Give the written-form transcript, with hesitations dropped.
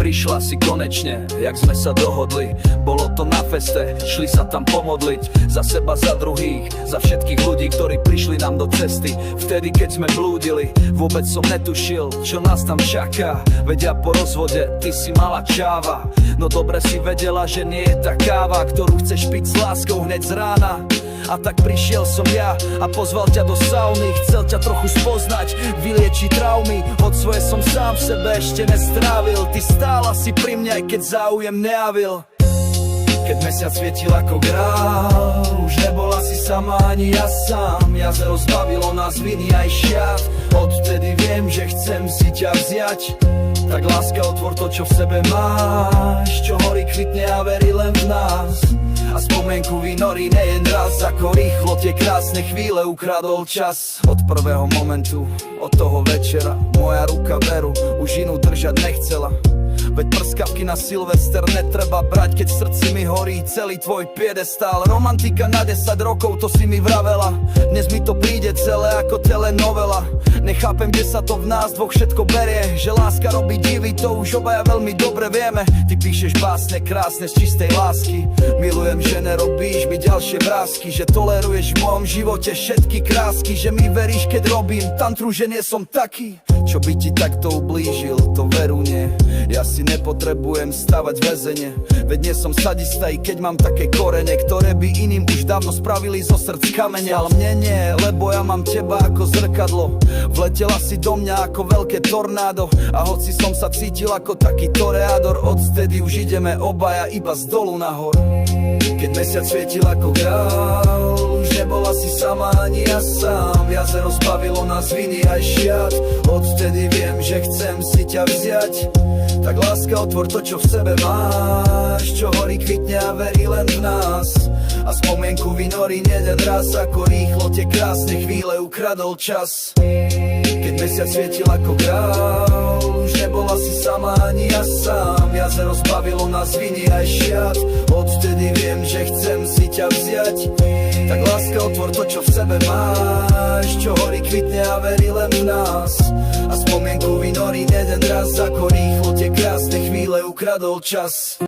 prišla si konečne, jak sme sa dohodli. Bolo to na feste, šli sa tam pomodliť. Za seba, za druhých, za všetkých ľudí, ktorí prišli nám do cesty. Vtedy, keď sme blúdili, vôbec som netušil, čo nás tam čaká. Veď ja po rozvode, ty si mala čáva. No dobre si vedela, že nie je tá káva, ktorú chceš piť s láskou hneď z rána. A tak prišiel som ja a pozval ťa do sauny. Chcel ťa trochu spoznať, vyliečiť traumy. Od svoje som sám v sebe ešte nestrávil. Ty stála si pri mne, aj keď záujem nejavil. Keď mesiac svietil ako grál, už nebola si sama ani ja sám. Jazero zbavilo nás viny aj šiat. Odvtedy viem, že chcem si ťa vziať. Tak láska, otvor to, čo v sebe máš, čo horí, kvitne a verí len v nás. A spomienku vynorí nejen raz, ako rýchlo tie krásne chvíle ukradol čas. Od prvého momentu, od toho večera, moja ruka veru už inú držať nechcela. Veď prskavky na Silvester netreba brať, keď v srdci mi horí celý tvoj piedestál. Romantika na 10 rokov, to si mi vravela. Dnes mi to príde celé ako telenovela. Nechápem, kde sa to v nás dvoch všetko berie. Že láska robí divy, to už obaja veľmi dobre vieme. Ty píšeš básne krásne z čistej lásky. Milujem, že nerobíš mi ďalšie vrásky, že toleruješ v mojom živote všetky krásky, že mi veríš, keď robím tantru, že nie som taký, čo by ti takto ublížil, to veru nie. Ja si nepotrebujem stavať väzenie, veď nie som sadista, i keď mám také korene, ktoré by iným už dávno spravili zo srdc kamene. Ale mne nie, lebo ja mám teba ako zrkadlo. Vletela si do mňa ako veľké tornádo. A hoci som sa cítil ako taký toreador, odvtedy už ideme obaja iba z dolu nahor. Keď mesiac svietil ako grál, už nebola si sama ani ja sám. Jazero zbavilo nás viny aj šiat. Odvtedy viem, že chcem si ťa vziať. Tak láska, otvor to, čo v sebe máš, čo horí, kvitne a verí len v nás. A spomienku vynorí jeden raz, ako rýchlo tie krásne chvíle ukradol čas. Keď mesiac svietil ako grál, už nebola si sama ani ja sám. Jazero zbavilo nás viny aj šiat. Odvtedy viem, že chcem si ťa vziať. Tak láska, otvor to, čo v sebe máš, čo horí, kvitne a verí len v nás. A spomienku vynorí jeden raz, ako rýchlo tie krásne chvíle ukradol čas.